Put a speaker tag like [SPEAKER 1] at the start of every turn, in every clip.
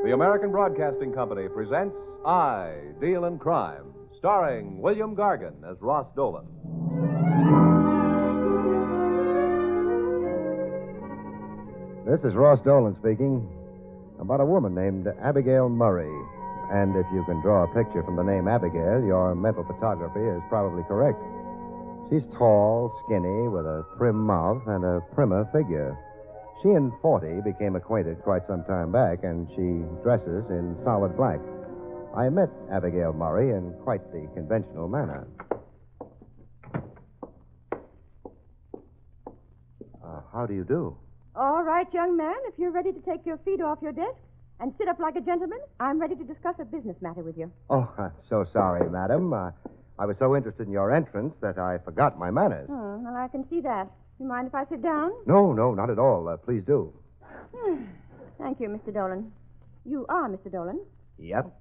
[SPEAKER 1] The American Broadcasting Company presents I, Deal in Crime, starring William Gargan as Ross Dolan.
[SPEAKER 2] This is Ross Dolan speaking. About a woman named Abigail Murray. And if you can draw a picture from the name Abigail, your mental photography is probably correct. She's tall, skinny, with a prim mouth and a primmer figure. She and 40 became acquainted quite some time back, and she dresses in solid black. I met Abigail Murray in quite the conventional manner. How do you do?
[SPEAKER 3] All right, young man, if you're ready to take your feet off your desk and sit up like a gentleman, I'm ready to discuss a business matter with you.
[SPEAKER 2] Oh, I'm so sorry, madam. I was so interested in your entrance that I forgot my manners.
[SPEAKER 3] Oh, well, I can see that. You mind if I sit down?
[SPEAKER 2] No, not at all. Please do.
[SPEAKER 3] Thank you, Mr. Dolan. You are Mr. Dolan?
[SPEAKER 2] Yep.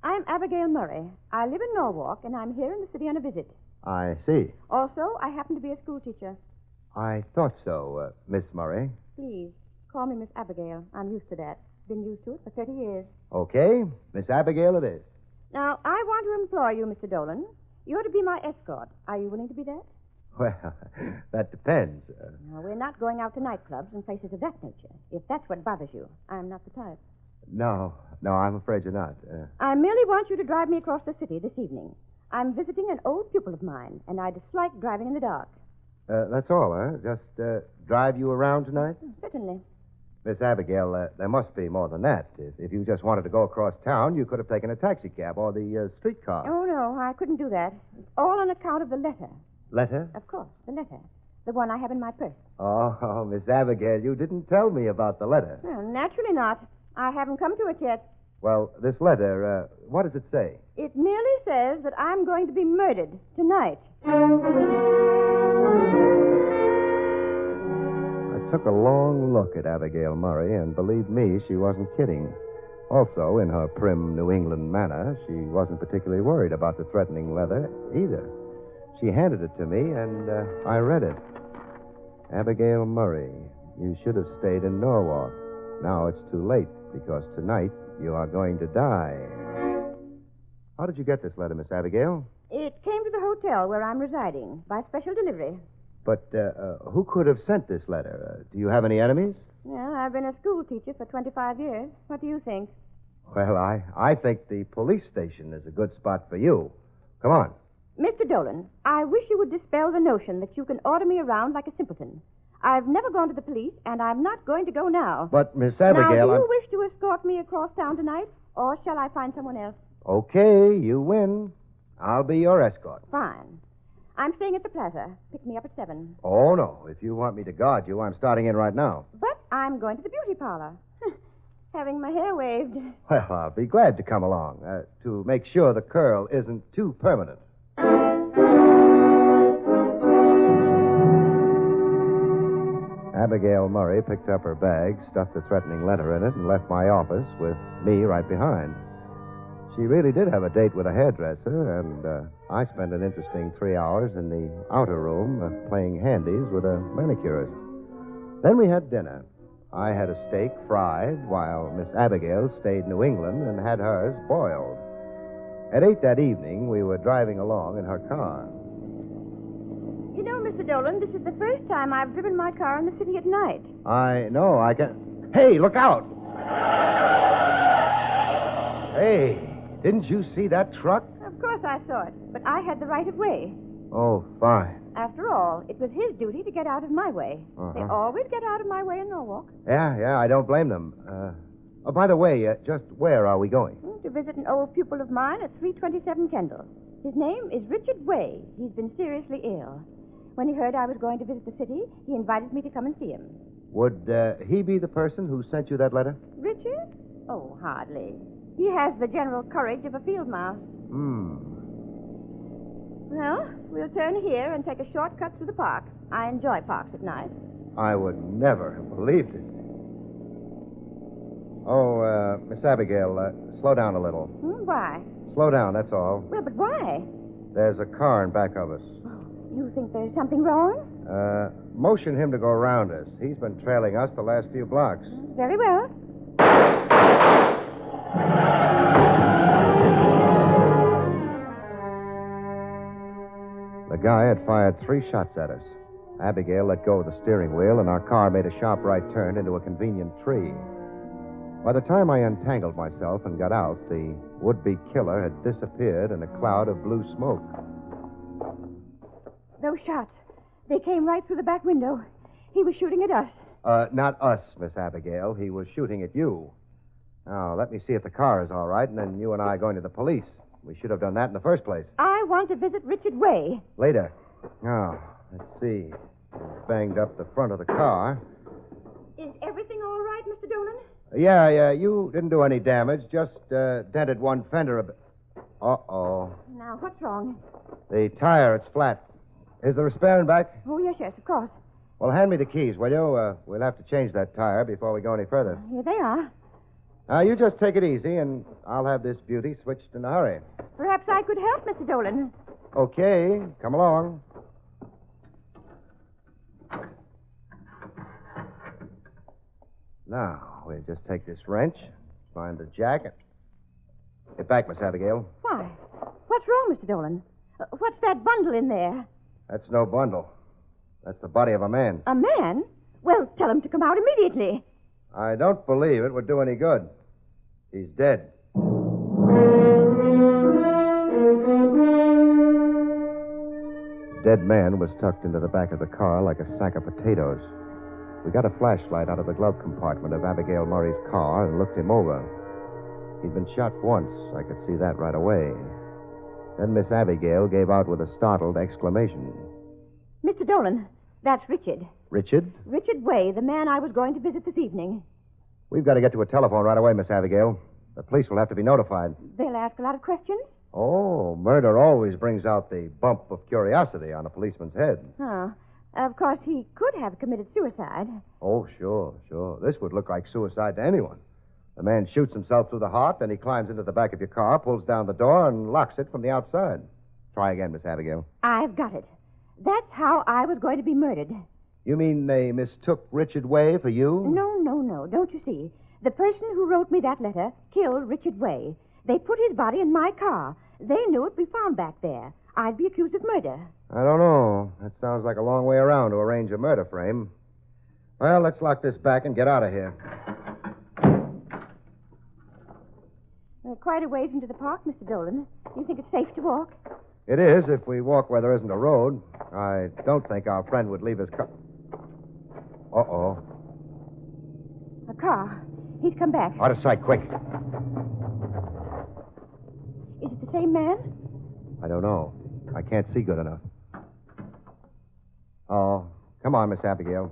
[SPEAKER 3] I'm Abigail Murray. I live in Norwalk, and I'm here in the city on a visit.
[SPEAKER 2] I see.
[SPEAKER 3] Also, I happen to be a school teacher.
[SPEAKER 2] I thought so, Miss Murray.
[SPEAKER 3] Please, call me Miss Abigail. I'm used to that. Been used to it for 30 years.
[SPEAKER 2] Okay, Miss Abigail it is.
[SPEAKER 3] Now, I want to employ you, Mr. Dolan. You're to be my escort. Are you willing to be that?
[SPEAKER 2] Well, that depends.
[SPEAKER 3] No, we're not going out to nightclubs and places of that nature. If that's what bothers you, I'm not the type.
[SPEAKER 2] No, I'm afraid you're not.
[SPEAKER 3] I merely want you to drive me across the city this evening. I'm visiting an old pupil of mine, and I dislike driving in the dark.
[SPEAKER 2] That's all, huh? Just drive you around tonight?
[SPEAKER 3] Certainly.
[SPEAKER 2] Miss Abigail, there must be more than that. If you just wanted to go across town, you could have taken a taxicab or the streetcar.
[SPEAKER 3] Oh, no, I couldn't do that. It's all on account of the letter.
[SPEAKER 2] Letter?
[SPEAKER 3] Of course, the letter. The one I have in my purse.
[SPEAKER 2] Oh, Miss Abigail, you didn't tell me about the letter.
[SPEAKER 3] Well, naturally not. I haven't come to it yet.
[SPEAKER 2] Well, this letter, what does it say?
[SPEAKER 3] It merely says that I'm going to be murdered tonight.
[SPEAKER 2] I took a long look at Abigail Murray, and believe me, she wasn't kidding. Also, in her prim New England manner, she wasn't particularly worried about the threatening letter either. She handed it to me, and I read it. Abigail Murray, you should have stayed in Norwalk. Now it's too late, because tonight you are going to die. How did you get this letter, Miss Abigail?
[SPEAKER 3] It came to the hotel where I'm residing by special delivery.
[SPEAKER 2] But who could have sent this letter? Do you have any enemies?
[SPEAKER 3] Yeah, I've been a school teacher for 25 years. What do you think?
[SPEAKER 2] Well, I think the police station is a good spot for you. Come on.
[SPEAKER 3] Mr. Dolan, I wish you would dispel the notion that you can order me around like a simpleton. I've never gone to the police, and I'm not going to go now.
[SPEAKER 2] But, Miss Abigail...
[SPEAKER 3] Now, do you wish to escort me across town tonight, or shall I find someone else?
[SPEAKER 2] Okay, you win. I'll be your escort.
[SPEAKER 3] Fine. I'm staying at the plaza. Pick me up at 7.
[SPEAKER 2] Oh, no. If you want me to guard you, I'm starting in right now.
[SPEAKER 3] But I'm going to the beauty parlor. Having my hair waved.
[SPEAKER 2] Well, I'll be glad to come along, to make sure the curl isn't too permanent. Abigail Murray picked up her bag, stuffed a threatening letter in it, and left my office with me right behind. She really did have a date with a hairdresser, and I spent an interesting 3 hours in the outer room playing handies with a manicurist. Then we had dinner. I had a steak fried, while Miss Abigail stayed in New England and had hers boiled. At 8 that evening, we were driving along in her car.
[SPEAKER 3] You know, Mr. Dolan, this is the first time I've driven my car in the city at night.
[SPEAKER 2] I know, I can... Hey, look out! Hey, didn't you see that truck?
[SPEAKER 3] Of course I saw it, but I had the right of way.
[SPEAKER 2] Oh, fine.
[SPEAKER 3] After all, it was his duty to get out of my way. They always get out of my way in Norwalk.
[SPEAKER 2] Yeah, I don't blame them. Oh, by the way, just where are we going?
[SPEAKER 3] To visit an old pupil of mine at 327 Kendall. His name is Richard Way. He's been seriously ill. When he heard I was going to visit the city, he invited me to come and see him.
[SPEAKER 2] Would he be the person who sent you that letter?
[SPEAKER 3] Richard? Oh, hardly. He has the general courage of a field mouse. Well, we'll turn here and take a shortcut through the park. I enjoy parks at night.
[SPEAKER 2] I would never have believed it. Oh, Miss Abigail, slow down a little.
[SPEAKER 3] Why?
[SPEAKER 2] Slow down, that's all.
[SPEAKER 3] Well, but why?
[SPEAKER 2] There's a car in back of us.
[SPEAKER 3] You think there's something wrong?
[SPEAKER 2] Motion him to go around us. He's been trailing us the last few blocks.
[SPEAKER 3] Very well.
[SPEAKER 2] The guy had fired 3 shots at us. Abigail let go of the steering wheel, and our car made a sharp right turn into a convenient tree. By the time I untangled myself and got out, the would-be killer had disappeared in a cloud of blue smoke.
[SPEAKER 3] Those shots, they came right through the back window. He was shooting at us.
[SPEAKER 2] Not us, Miss Abigail. He was shooting at you. Now, let me see if the car is all right, and then you and I are going to the police. We should have done that in the first place.
[SPEAKER 3] I want to visit Richard Way.
[SPEAKER 2] Later. Now, let's see. He's banged up the front of the car.
[SPEAKER 3] Is everything all right, Mr. Dolan?
[SPEAKER 2] Yeah, you didn't do any damage. Just dented one fender a bit. Uh-oh.
[SPEAKER 3] Now, what's wrong?
[SPEAKER 2] The tire, it's flat. Is there a spare in back?
[SPEAKER 3] Oh, yes, of course.
[SPEAKER 2] Well, hand me the keys, will you? We'll have to change that tire before we go any further.
[SPEAKER 3] Here they are.
[SPEAKER 2] Now, you just take it easy, and I'll have this beauty switched in a hurry.
[SPEAKER 3] Perhaps I could help, Mr. Dolan.
[SPEAKER 2] Okay, come along. Now, we'll just take this wrench, find the jacket. Get back, Miss Abigail.
[SPEAKER 3] Why? What's wrong, Mr. Dolan? What's that bundle in there?
[SPEAKER 2] That's no bundle. That's the body of a man.
[SPEAKER 3] A man? Well, tell him to come out immediately.
[SPEAKER 2] I don't believe it would do any good. He's dead. Dead man was tucked into the back of the car like a sack of potatoes. We got a flashlight out of the glove compartment of Abigail Murray's car and looked him over. He'd been shot once. I could see that right away. Then Miss Abigail gave out with a startled exclamation.
[SPEAKER 3] Mr. Dolan, that's Richard.
[SPEAKER 2] Richard?
[SPEAKER 3] Richard Way, the man I was going to visit this evening.
[SPEAKER 2] We've got to get to a telephone right away, Miss Abigail. The police will have to be notified.
[SPEAKER 3] They'll ask a lot of questions?
[SPEAKER 2] Oh, murder always brings out the bump of curiosity on a policeman's head.
[SPEAKER 3] Oh. Of course, he could have committed suicide.
[SPEAKER 2] Oh, sure. This would look like suicide to anyone. The man shoots himself through the heart, then he climbs into the back of your car, pulls down the door, and locks it from the outside. Try again, Miss Abigail.
[SPEAKER 3] I've got it. That's how I was going to be murdered.
[SPEAKER 2] You mean they mistook Richard Way for you?
[SPEAKER 3] No. Don't you see? The person who wrote me that letter killed Richard Way. They put his body in my car. They knew it'd be found back there. I'd be accused of murder.
[SPEAKER 2] I don't know. That sounds like a long way around to arrange a murder frame. Well, let's lock this back and get out of here.
[SPEAKER 3] We're quite a ways into the park, Mr. Dolan. Do you think it's safe to walk?
[SPEAKER 2] It is, if we walk where there isn't a road. I don't think our friend would leave his car. Uh-oh.
[SPEAKER 3] A car. He's come back.
[SPEAKER 2] Out of sight, quick.
[SPEAKER 3] Is it the same man?
[SPEAKER 2] I don't know. I can't see good enough. Oh, come on, Miss Abigail.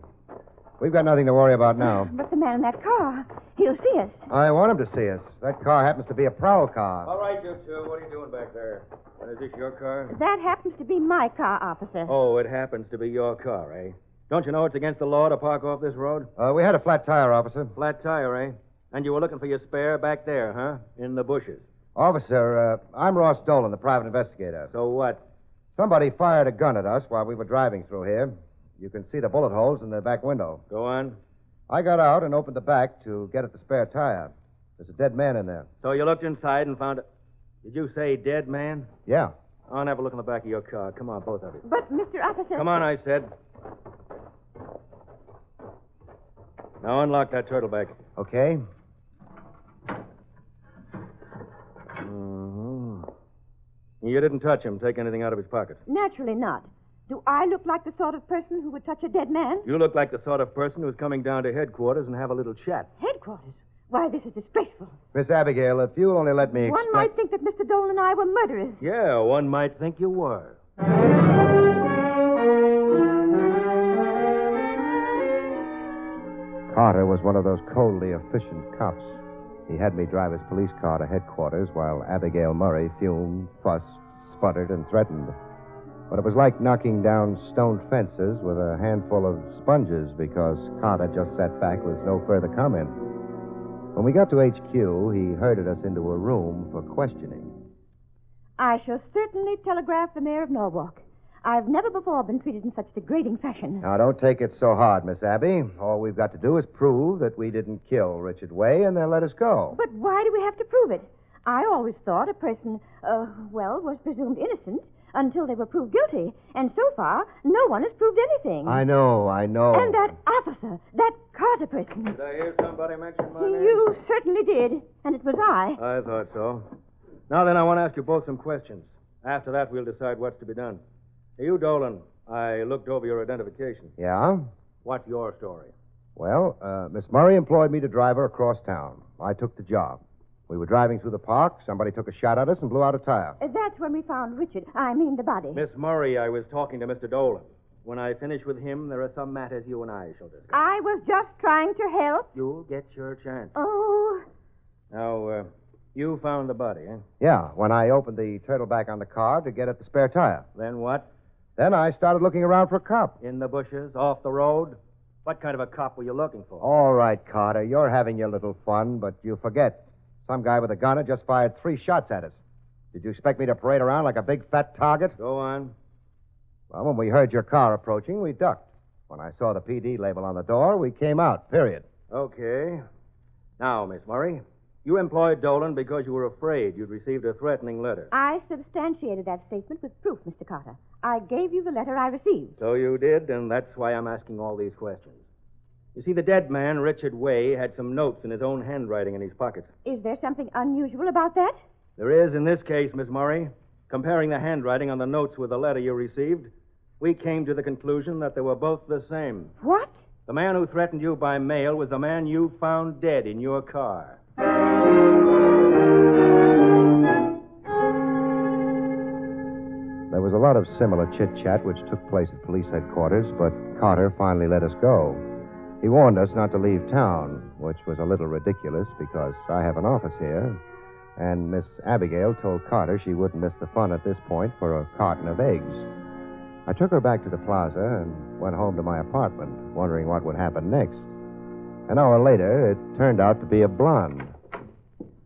[SPEAKER 2] We've got nothing to worry about now.
[SPEAKER 3] But the man in that car, he'll see us.
[SPEAKER 2] I want him to see us. That car happens to be a prowl car.
[SPEAKER 4] All right, you two. What are you doing back there? Is this your car?
[SPEAKER 3] That happens to be my car, officer.
[SPEAKER 4] Oh, it happens to be your car, eh? Don't you know it's against the law to park off this road?
[SPEAKER 2] We had a flat tire, officer.
[SPEAKER 4] Flat tire, eh? And you were looking for your spare back there, huh? In the bushes.
[SPEAKER 2] Officer, I'm Ross Dolan, the private investigator.
[SPEAKER 4] So what?
[SPEAKER 2] Somebody fired a gun at us while we were driving through here. You can see the bullet holes in the back window.
[SPEAKER 4] Go on.
[SPEAKER 2] I got out and opened the back to get at the spare tire. There's a dead man in there.
[SPEAKER 4] So you looked inside and found a... Did you say dead man?
[SPEAKER 2] Yeah.
[SPEAKER 4] I'll have a look in the back of your car. Come on, both of you.
[SPEAKER 3] But, Mr. Officer...
[SPEAKER 4] Come on, I said. Now unlock that turtle bag.
[SPEAKER 2] Okay.
[SPEAKER 4] You didn't touch him, take anything out of his pockets.
[SPEAKER 3] Naturally not. Do I look like the sort of person who would touch a dead man?
[SPEAKER 4] You look like the sort of person who's coming down to headquarters and have a little chat.
[SPEAKER 3] Headquarters? Why, this is disgraceful.
[SPEAKER 2] Miss Abigail, if you'll only let me
[SPEAKER 3] One might think that Mr. Dolan and I were murderers.
[SPEAKER 4] Yeah, one might think you were.
[SPEAKER 2] Carter was one of those coldly efficient cops. He had me drive his police car to headquarters while Abigail Murray fumed, fussed, sputtered, and threatened. But it was like knocking down stone fences with a handful of sponges because Carter just sat back with no further comment. When we got to HQ, he herded us into a room for questioning.
[SPEAKER 3] I shall certainly telegraph the mayor of Norwalk. I've never before been treated in such degrading fashion.
[SPEAKER 2] Now, don't take it so hard, Miss Abby. All we've got to do is prove that we didn't kill Richard Way, and they'll let us go.
[SPEAKER 3] But why do we have to prove it? I always thought a person, was presumed innocent until they were proved guilty. And so far, no one has proved anything.
[SPEAKER 2] I know.
[SPEAKER 3] And that officer, that Carter person.
[SPEAKER 4] Did I hear somebody mention my name?
[SPEAKER 3] You certainly did. And it was I.
[SPEAKER 4] I thought so. Now then, I want to ask you both some questions. After that, we'll decide what's to be done. You, Dolan, I looked over your identification.
[SPEAKER 2] Yeah?
[SPEAKER 4] What's your story?
[SPEAKER 2] Well, Miss Murray employed me to drive her across town. I took the job. We were driving through the park. Somebody took a shot at us and blew out a tire.
[SPEAKER 3] That's when we found the body.
[SPEAKER 4] Miss Murray, I was talking to Mr. Dolan. When I finish with him, there are some matters you and I shall discuss.
[SPEAKER 3] I was just trying to help.
[SPEAKER 4] You'll get your chance.
[SPEAKER 3] Oh.
[SPEAKER 4] Now, you found the body, eh?
[SPEAKER 2] Yeah, when I opened the turtle back on the car to get at the spare tire.
[SPEAKER 4] Then what?
[SPEAKER 2] Then I started looking around for a cop.
[SPEAKER 4] In the bushes, off the road? What kind of a cop were you looking for?
[SPEAKER 2] All right, Carter, you're having your little fun, but you forget. Some guy with a gun had just fired 3 shots at us. Did you expect me to parade around like a big fat target?
[SPEAKER 4] Go on.
[SPEAKER 2] Well, when we heard your car approaching, we ducked. When I saw the PD label on the door, we came out, period.
[SPEAKER 4] Okay. Now, Miss Murray, you employed Dolan because you were afraid you'd received a threatening letter.
[SPEAKER 3] I substantiated that statement with proof, Mr. Carter. I gave you the letter I received.
[SPEAKER 4] So you did, and that's why I'm asking all these questions. You see, the dead man, Richard Way, had some notes in his own handwriting in his pockets.
[SPEAKER 3] Is there something unusual about that?
[SPEAKER 4] There is in this case, Miss Murray. Comparing the handwriting on the notes with the letter you received, we came to the conclusion that they were both the same.
[SPEAKER 3] What?
[SPEAKER 4] The man who threatened you by mail was the man you found dead in your car.
[SPEAKER 2] There was a lot of similar chit-chat which took place at police headquarters, but Carter finally let us go. He warned us not to leave town, which was a little ridiculous because I have an office here, and Miss Abigail told Carter she wouldn't miss the fun at this point for a carton of eggs. I took her back to the plaza and went home to my apartment, wondering what would happen next. An hour later, it turned out to be a blonde.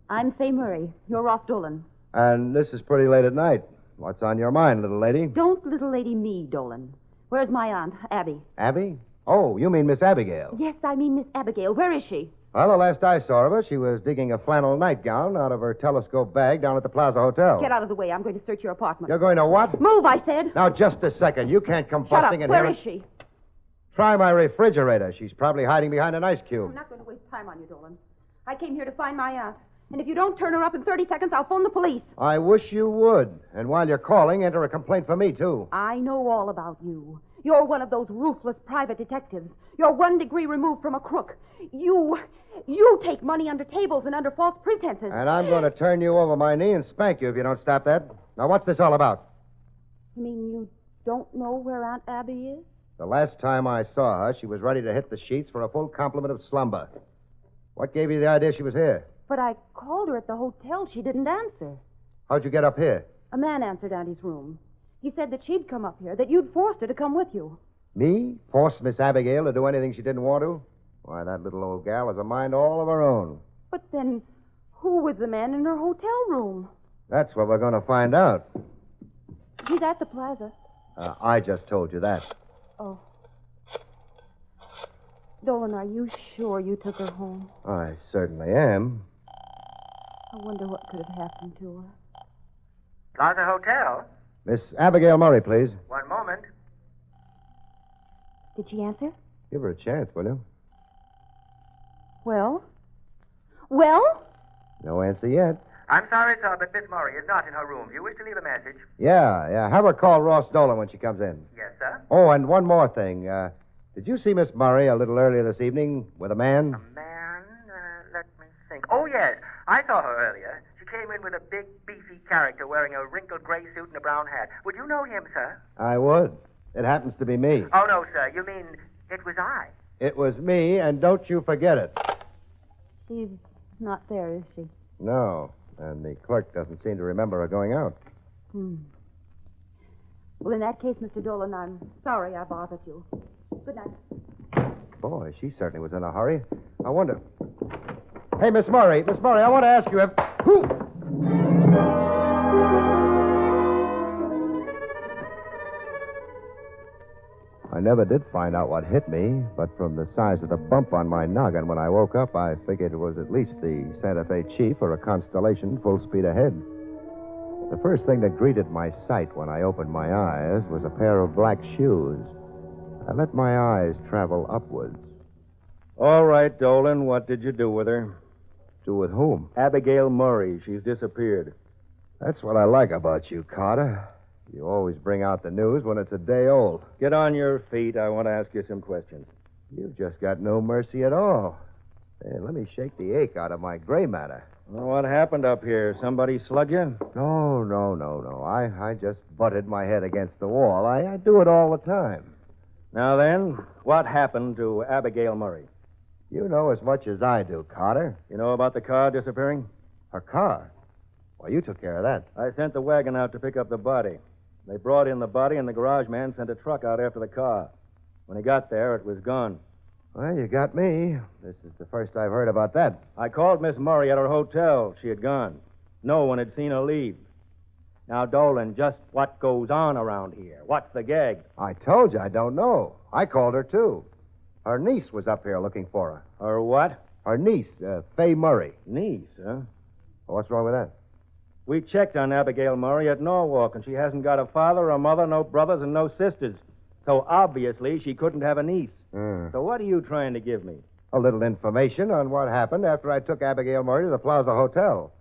[SPEAKER 5] I'm Fay Murray. You're Ross Dolan.
[SPEAKER 2] And this is pretty late at night. What's on your mind, little lady?
[SPEAKER 5] Don't little lady me, Dolan. Where's my aunt, Abby?
[SPEAKER 2] Abby? Oh, you mean Miss Abigail.
[SPEAKER 5] Yes, I mean Miss Abigail. Where is she?
[SPEAKER 2] Well, the last I saw of her, she was digging a flannel nightgown out of her telescope bag down at the Plaza Hotel.
[SPEAKER 5] Get out of the way. I'm going to search your apartment.
[SPEAKER 2] You're going to what?
[SPEAKER 5] Move, I said.
[SPEAKER 2] Now, just a second. You can't come
[SPEAKER 5] Shut up.
[SPEAKER 2] busting in
[SPEAKER 5] Where
[SPEAKER 2] here.
[SPEAKER 5] is she?
[SPEAKER 2] Try my refrigerator. She's probably hiding behind an ice cube.
[SPEAKER 5] I'm not going to waste time on you, Dolan. I came here to find my aunt. And if you don't turn her up in 30 seconds, I'll phone the police.
[SPEAKER 2] I wish you would. And while you're calling, enter a complaint for me, too.
[SPEAKER 5] I know all about you. You're one of those ruthless private detectives. You're 1 degree removed from a crook. You take money under tables and under false pretenses.
[SPEAKER 2] And I'm going to turn you over my knee and spank you if you don't stop that. Now, what's this all about?
[SPEAKER 5] You mean you don't know where Aunt Abby is?
[SPEAKER 2] The last time I saw her, she was ready to hit the sheets for a full complement of slumber. What gave you the idea she was here?
[SPEAKER 5] But I called her at the hotel. She didn't answer.
[SPEAKER 2] How'd you get up here?
[SPEAKER 5] A man answered Auntie's room. He said that she'd come up here, that you'd forced her to come with you.
[SPEAKER 2] Me? Force Miss Abigail to do anything she didn't want to? Why, that little old gal has a mind all of her own.
[SPEAKER 5] But then, who was the man in her hotel room?
[SPEAKER 2] That's what we're going to find out.
[SPEAKER 5] He's at the plaza.
[SPEAKER 2] I just told you that.
[SPEAKER 5] Oh. Dolan, are you sure you took her home?
[SPEAKER 2] I certainly am.
[SPEAKER 5] I wonder what could have happened to her.
[SPEAKER 6] Plaza Hotel?
[SPEAKER 2] Miss Abigail Murray, please.
[SPEAKER 6] One moment.
[SPEAKER 5] Did she answer?
[SPEAKER 2] Give her a chance, will you?
[SPEAKER 5] Well? Well?
[SPEAKER 2] No answer yet.
[SPEAKER 6] I'm sorry, sir, but Miss Murray is not in her room. Do you wish to leave a message?
[SPEAKER 2] Yeah. Have her call Ross Dolan when she comes in.
[SPEAKER 6] Yes, sir.
[SPEAKER 2] Oh, and one more thing. Did you see Miss Murray a little earlier this evening with a man?
[SPEAKER 6] A man? Let me think. Oh, yes. I saw her earlier. She came in with a big, beefy character wearing a wrinkled gray suit and a brown hat. Would you know him, sir?
[SPEAKER 2] I would. It happens to be me.
[SPEAKER 6] Oh, no, sir. You mean it was I?
[SPEAKER 2] It was me, and don't you forget it.
[SPEAKER 5] She's not there, is she?
[SPEAKER 2] No, and the clerk doesn't seem to remember her going out.
[SPEAKER 5] Well, in that case, Mr. Dolan, I'm sorry I bothered you. Good night.
[SPEAKER 2] Boy, she certainly was in a hurry. I wonder... Hey, Miss Murray, I want to ask you if... Who... I never did find out what hit me, but from the size of the bump on my noggin when I woke up, I figured it was at least the Santa Fe Chief or a Constellation full speed ahead. The first thing that greeted my sight when I opened my eyes was a pair of black shoes. I let my eyes travel upwards.
[SPEAKER 4] All right, Dolan, what did you do with her?
[SPEAKER 2] Do with whom?
[SPEAKER 4] Abigail Murray. She's disappeared.
[SPEAKER 2] That's what I like about you, Carter. You always bring out the news when it's a day old.
[SPEAKER 4] Get on your feet. I want to ask you some questions.
[SPEAKER 2] You've just got no mercy at all. Hey, let me shake the ache out of my gray matter.
[SPEAKER 4] Well, what happened up here? Somebody slug you?
[SPEAKER 2] No. I just butted my head against the wall. I do it all the time.
[SPEAKER 4] Now then, what happened to Abigail Murray?
[SPEAKER 2] You know as much as I do, Carter.
[SPEAKER 4] You know about the car disappearing?
[SPEAKER 2] Her car? Well, you took care of that.
[SPEAKER 4] I sent the wagon out to pick up the body. They brought in the body, and the garage man sent a truck out after the car. When he got there, it was gone.
[SPEAKER 2] Well, you got me. This is the first I've heard about that.
[SPEAKER 4] I called Miss Murray at her hotel. She had gone. No one had seen her leave. Now, Dolan, just what goes on around here? What's the gag?
[SPEAKER 2] I told you I don't know. I called her, too. Her niece was up here looking for her.
[SPEAKER 4] Her what?
[SPEAKER 2] Her niece, Fay Murray.
[SPEAKER 4] Niece, huh?
[SPEAKER 2] Well, what's wrong with that?
[SPEAKER 4] We checked on Abigail Murray at Norwalk, and she hasn't got a father, a mother, no brothers, and no sisters. So obviously she couldn't have a niece. So what are you trying to give me?
[SPEAKER 2] A little information on what happened after I took Abigail Murray to the Plaza Hotel.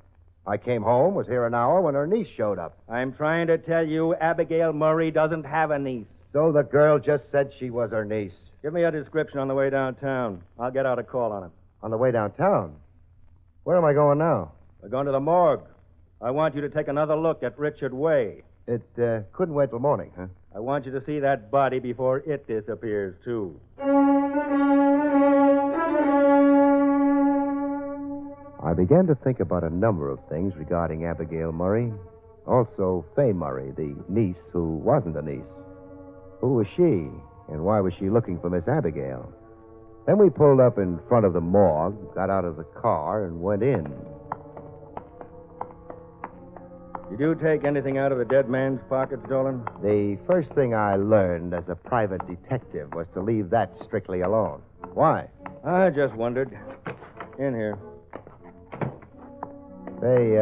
[SPEAKER 2] I came home, was here an hour when her niece showed up.
[SPEAKER 4] I'm trying to tell you Abigail Murray doesn't have a niece.
[SPEAKER 2] So the girl just said she was her niece.
[SPEAKER 4] Give me a description on the way downtown. I'll get out a call on him.
[SPEAKER 2] On the way downtown? Where am I going now?
[SPEAKER 4] We're going to the morgue. I want you to take another look at Richard Way.
[SPEAKER 2] It couldn't wait till morning, huh?
[SPEAKER 4] I want you to see that body before it disappears, too.
[SPEAKER 2] I began to think about a number of things regarding Abigail Murray. Also, Fay Murray, the niece who wasn't a niece. Who was she, and why was she looking for Miss Abigail? Then we pulled up in front of the morgue, got out of the car, and went in.
[SPEAKER 4] Did you take anything out of the dead man's pockets, Dolan?
[SPEAKER 2] The first thing I learned as a private detective was to leave that strictly alone. Why?
[SPEAKER 4] I just wondered. In here.
[SPEAKER 2] Say,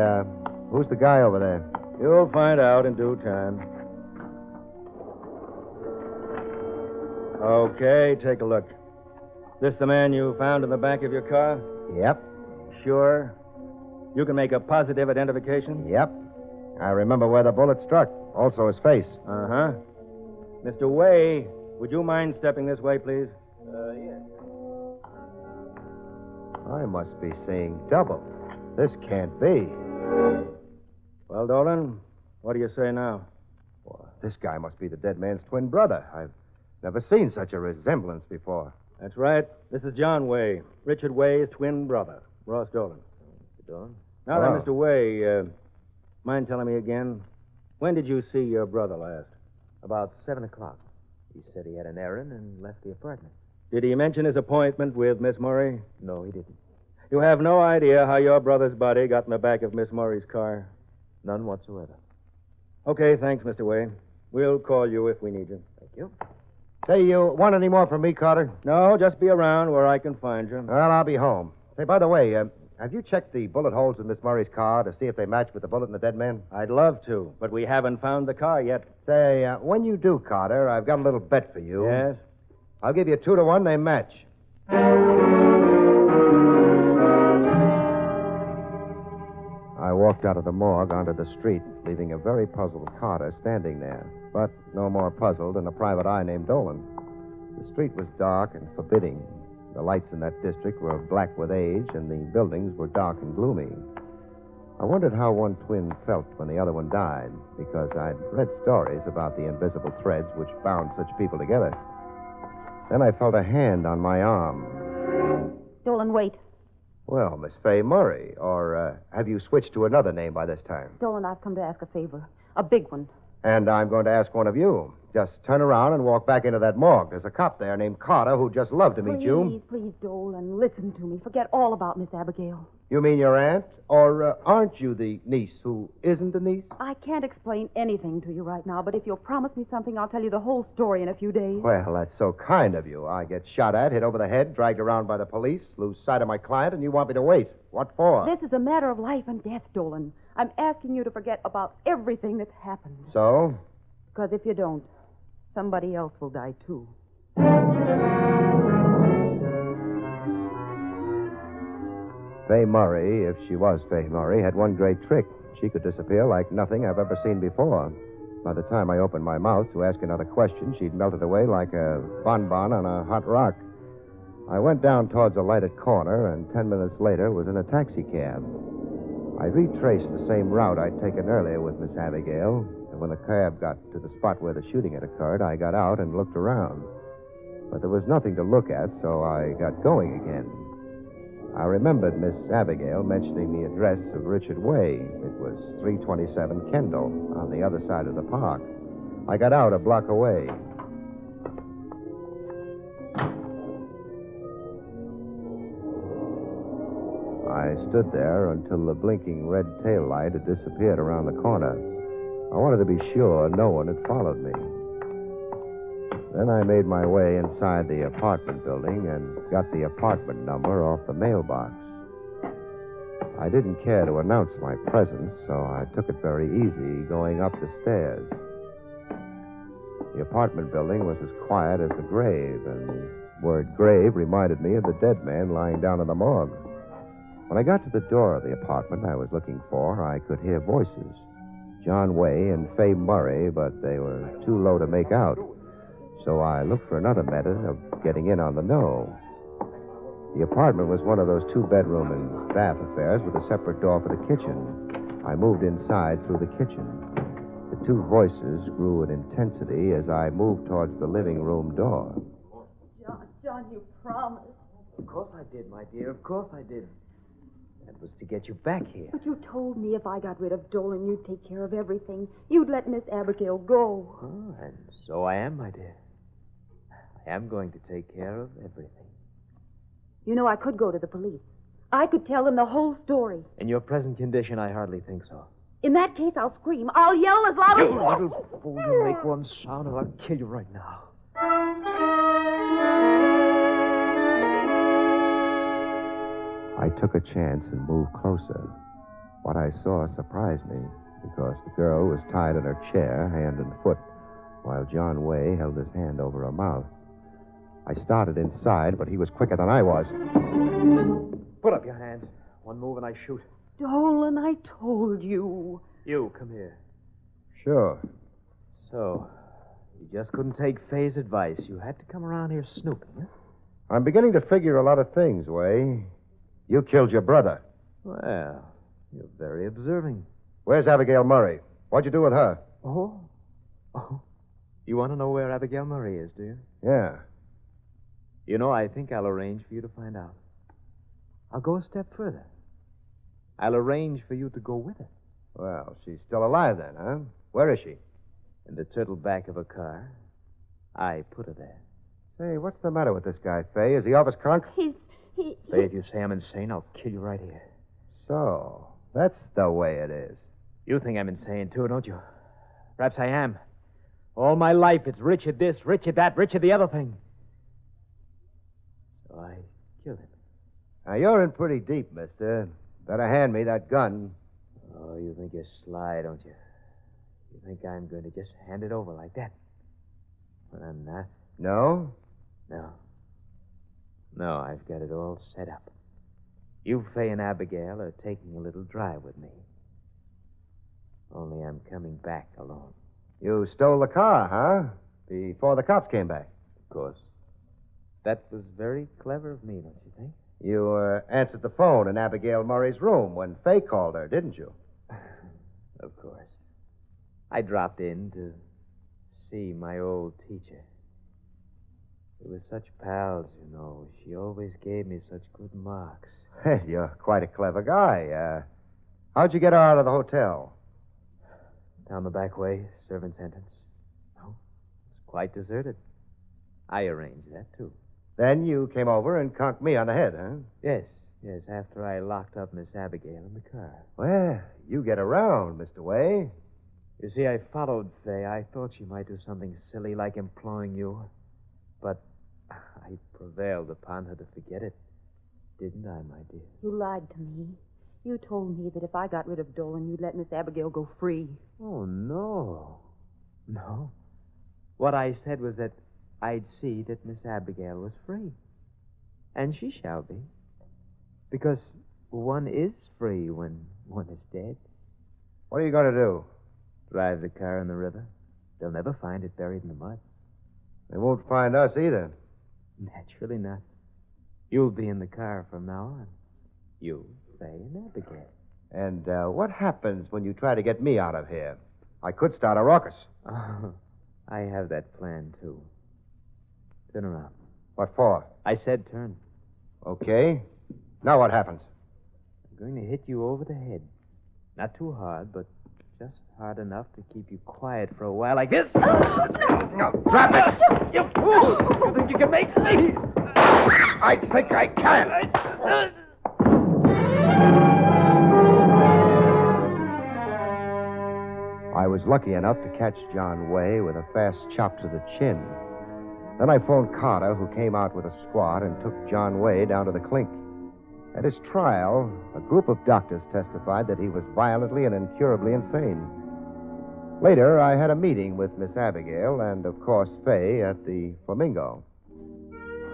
[SPEAKER 2] who's the guy over there?
[SPEAKER 4] You'll find out in due time. Okay, take a look. This the man you found in the back of your car?
[SPEAKER 2] Yep.
[SPEAKER 4] Sure? You can make a positive identification?
[SPEAKER 2] Yep. I remember where the bullet struck. Also his face.
[SPEAKER 4] Uh-huh. Mr. Way, would you mind stepping this way, please? Yes.
[SPEAKER 2] I must be seeing double. This can't be.
[SPEAKER 4] Well, Dolan, what do you say now?
[SPEAKER 2] Well, this guy must be the dead man's twin brother. I've never seen such a resemblance before.
[SPEAKER 4] That's right. This is John Way, Richard Way's twin brother, Ross Dolan.
[SPEAKER 2] Dolan?
[SPEAKER 4] Now then, Mr. Way, mind telling me again, when did you see your brother last?
[SPEAKER 7] About 7 o'clock. He said he had an errand and left the apartment.
[SPEAKER 4] Did he mention his appointment with Miss Murray?
[SPEAKER 7] No, he didn't.
[SPEAKER 4] You have no idea how your brother's body got in the back of Miss Murray's car?
[SPEAKER 7] None whatsoever.
[SPEAKER 4] Okay, thanks, Mr. Way. We'll call you if we need you.
[SPEAKER 7] Thank you.
[SPEAKER 2] Say, you want any more from me, Carter?
[SPEAKER 4] No, just be around where I can find you.
[SPEAKER 2] Well, I'll be home. Say, by the way, have you checked the bullet holes in Miss Murray's car to see if they match with the bullet in the dead man?
[SPEAKER 4] I'd love to, but we haven't found the car yet.
[SPEAKER 2] Say, when you do, Carter, I've got a little bet for you.
[SPEAKER 4] Yes?
[SPEAKER 2] I'll give you 2-1, they match. I walked out of the morgue onto the street, leaving a very puzzled Carter standing there, but no more puzzled than a private eye named Dolan. The street was dark and forbidding. The lights in that district were black with age, and the buildings were dark and gloomy. I wondered how one twin felt when the other one died, because I'd read stories about the invisible threads which bound such people together. Then I felt a hand on my arm.
[SPEAKER 5] Dolan, wait.
[SPEAKER 2] Well, Miss Fay Murray, or have you switched to another name by this time?
[SPEAKER 5] Dolan, I've come to ask a favor. A big one.
[SPEAKER 2] And I'm going to ask one of you. Just turn around and walk back into that morgue. There's a cop there named Carter who'd just love to meet you.
[SPEAKER 5] Please, Dolan, listen to me. Forget all about Miss Abigail.
[SPEAKER 2] You mean your aunt? Or aren't you the niece who isn't a niece?
[SPEAKER 5] I can't explain anything to you right now, but if you'll promise me something, I'll tell you the whole story in a few days.
[SPEAKER 2] Well, that's so kind of you. I get shot at, hit over the head, dragged around by the police, lose sight of my client, and you want me to wait. What for?
[SPEAKER 5] This is a matter of life and death, Dolan. I'm asking you to forget about everything that's happened.
[SPEAKER 2] So?
[SPEAKER 5] Because if you don't, somebody else will die, too.
[SPEAKER 2] Fay Murray, if she was Fay Murray, had one great trick. She could disappear like nothing I've ever seen before. By the time I opened my mouth to ask another question, she'd melted away like a bonbon on a hot rock. I went down towards a lighted corner, and 10 minutes later was in a taxicab. I retraced the same route I'd taken earlier with Miss Abigail, and when the cab got to the spot where the shooting had occurred, I got out and looked around. But there was nothing to look at, so I got going again. I remembered Miss Abigail mentioning the address of Richard Way. It was 327 Kendall, on the other side of the park. I got out a block away. I stood there until the blinking red taillight had disappeared around the corner. I wanted to be sure no one had followed me. Then I made my way inside the apartment building and got the apartment number off the mailbox. I didn't care to announce my presence, so I took it very easy going up the stairs. The apartment building was as quiet as the grave, and the word grave reminded me of the dead man lying down in the morgue. When I got to the door of the apartment I was looking for, I could hear voices. John Way and Fay Murray, but they were too low to make out. So I looked for another method of getting in on the know. The apartment was one of those two-bedroom and bath affairs with a separate door for the kitchen. I moved inside through the kitchen. The two voices grew in intensity as I moved towards the living room door.
[SPEAKER 5] John, you promised.
[SPEAKER 7] Of course I did, my dear. Of course I did. That was to get you back here.
[SPEAKER 5] But you told me if I got rid of Dolan, you'd take care of everything. You'd let Miss Abigail go.
[SPEAKER 7] Oh, and so I am, my dear. I am going to take care of everything.
[SPEAKER 5] You know, I could go to the police. I could tell them the whole story.
[SPEAKER 7] In your present condition, I hardly think so.
[SPEAKER 5] In that case, I'll scream. I'll yell as loud as...
[SPEAKER 7] You little fool, you make one sound or I'll kill you right now.
[SPEAKER 2] I took a chance and moved closer. What I saw surprised me, because the girl was tied in her chair, hand and foot, while John Way held his hand over her mouth. I started inside, but he was quicker than I was.
[SPEAKER 7] Put up your hands. One move and I shoot.
[SPEAKER 5] Dolan, I told you.
[SPEAKER 7] You, come here.
[SPEAKER 2] Sure.
[SPEAKER 7] So, you just couldn't take Fay's advice. You had to come around here snooping, huh?
[SPEAKER 2] I'm beginning to figure a lot of things, Way. You killed your brother.
[SPEAKER 7] Well, you're very observing.
[SPEAKER 2] Where's Abigail Murray? What'd you do with her?
[SPEAKER 7] Oh? You want to know where Abigail Murray is, do you?
[SPEAKER 2] Yeah.
[SPEAKER 7] You know, I think I'll arrange for you to find out. I'll go a step further. I'll arrange for you to go with her.
[SPEAKER 2] Well, she's still alive then, huh? Where is she?
[SPEAKER 7] In the turtle back of a car. I put her there.
[SPEAKER 2] Say, what's the matter with this guy, Fay? Is he off his crunk?
[SPEAKER 5] He...
[SPEAKER 7] Fay, if you say I'm insane, I'll kill you right here.
[SPEAKER 2] So, that's the way it is.
[SPEAKER 7] You think I'm insane, too, don't you? Perhaps I am. All my life, it's Richard this, Richard that, Richard the other thing. So I killed him.
[SPEAKER 2] Now, you're in pretty deep, mister. Better hand me that gun.
[SPEAKER 7] Oh, you think you're sly, don't you? You think I'm going to just hand it over like that? Well, I'm not.
[SPEAKER 2] No?
[SPEAKER 7] No. No, I've got it all set up. You, Fay, and Abigail are taking a little drive with me. Only I'm coming back alone.
[SPEAKER 2] You stole the car, huh? Before the cops came back.
[SPEAKER 7] Of course. That was very clever of me, don't you think?
[SPEAKER 2] You answered the phone in Abigail Murray's room when Fay called her, didn't you?
[SPEAKER 7] Of course. I dropped in to see my old teacher. We were such pals, you know. She always gave me such good marks.
[SPEAKER 2] Hey, you're quite a clever guy. How'd you get her out of the hotel?
[SPEAKER 7] Down the back way, servant's entrance. No, quite deserted. I arranged that, too.
[SPEAKER 2] Then you came over and conked me on the head, huh?
[SPEAKER 7] Yes, after I locked up Miss Abigail in the car.
[SPEAKER 2] Well, you get around, Mr. Way.
[SPEAKER 7] You see, I followed Fay. I thought she might do something silly like imploring you. But I prevailed upon her to forget it. Didn't I, my dear?
[SPEAKER 5] You lied to me. You told me that if I got rid of Dolan, you'd let Miss Abigail go free.
[SPEAKER 7] Oh, no. No. What I said was that I'd see that Miss Abigail was free. And she shall be. Because one is free when one is dead.
[SPEAKER 2] What are you going to do?
[SPEAKER 7] Drive the car in the river. They'll never find it buried in the mud.
[SPEAKER 2] They won't find us either.
[SPEAKER 7] Naturally not. You'll be in the car from now on. You, Fay, and Abigail.
[SPEAKER 2] And what happens when you try to get me out of here? I could start a ruckus.
[SPEAKER 7] Oh, I have that plan, too. Turn around.
[SPEAKER 2] What for?
[SPEAKER 7] I said turn.
[SPEAKER 2] Okay. Now what happens?
[SPEAKER 7] I'm going to hit you over the head. Not too hard, but just hard enough to keep you quiet for a while like this.
[SPEAKER 2] No, drop it!
[SPEAKER 7] You fool! You think you can make me?
[SPEAKER 2] I think I can. I was lucky enough to catch John Way with a fast chop to the chin. Then I phoned Carter, who came out with a squad and took John Way down to the clink. At his trial, a group of doctors testified that he was violently and incurably insane. Later, I had a meeting with Miss Abigail and, of course, Fay at the Flamingo.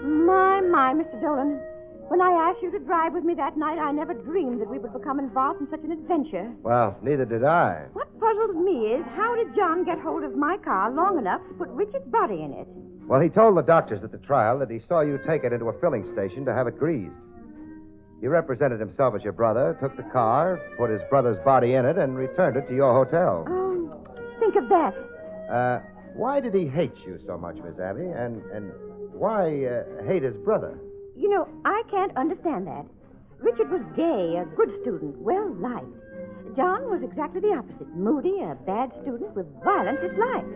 [SPEAKER 3] My, Mr. Dolan. When I asked you to drive with me that night, I never dreamed that we would become involved in such an adventure.
[SPEAKER 2] Well, neither did I.
[SPEAKER 3] What puzzles me is how did John get hold of my car long enough to put Richard's body in it?
[SPEAKER 2] Well, he told the doctors at the trial that he saw you take it into a filling station to have it greased. He represented himself as your brother, took the car, put his brother's body in it, and returned it to your hotel.
[SPEAKER 3] Think of that.
[SPEAKER 2] Why did he hate you so much, Miss Abby? And why hate his brother?
[SPEAKER 3] You know, I can't understand that. Richard was gay, a good student, well-liked. John was exactly the opposite, moody, a bad student with violent dislikes.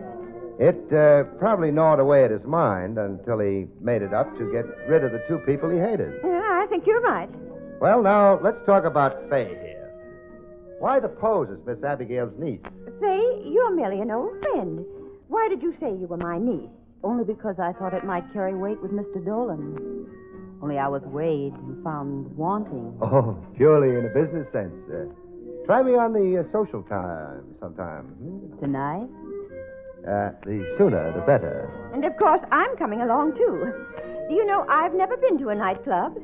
[SPEAKER 2] It probably gnawed away at his mind until he made it up to get rid of the two people he hated.
[SPEAKER 3] Yeah, I think you're right.
[SPEAKER 2] Well, now, let's talk about Fay here. Why the pose as Miss Abigail's niece?
[SPEAKER 3] Fay, you're merely an old friend. Why did you say you were my niece?
[SPEAKER 5] Only because I thought it might carry weight with Mr. Dolan. Only I was weighed and found wanting.
[SPEAKER 2] Oh, purely in a business sense. Try me on the social time sometime.
[SPEAKER 5] Tonight?
[SPEAKER 2] The sooner, the better.
[SPEAKER 3] And, of course, I'm coming along, too. Do you know, I've never been to a nightclub.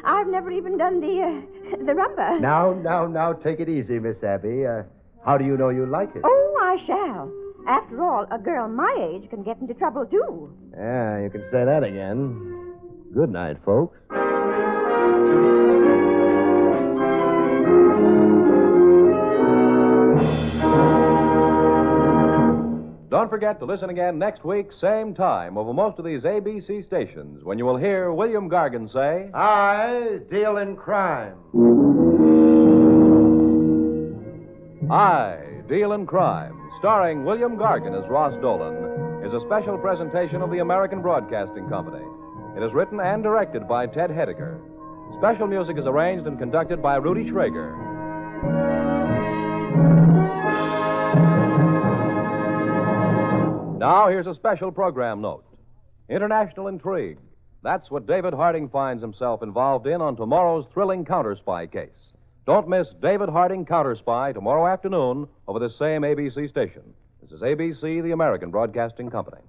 [SPEAKER 3] I've never even done the rumba.
[SPEAKER 2] Now, take it easy, Miss Abby. How do you know you like it?
[SPEAKER 3] Oh, I shall. After all, a girl my age can get into trouble, too.
[SPEAKER 2] Yeah, you can say that again. Good night, folks.
[SPEAKER 1] Don't forget to listen again next week, same time, over most of these ABC stations, when you will hear William Gargan say,
[SPEAKER 2] I deal in crime.
[SPEAKER 1] I Deal in Crime, starring William Gargan as Ross Dolan, is a special presentation of the American Broadcasting Company. It is written and directed by Ted Hediger. Special music is arranged and conducted by Rudy Schrager. Now, here's a special program note. International intrigue. That's what David Harding finds himself involved in on tomorrow's thrilling counter-spy case. Don't miss David Harding Counter-Spy tomorrow afternoon over this same ABC station. This is ABC, the American Broadcasting Company.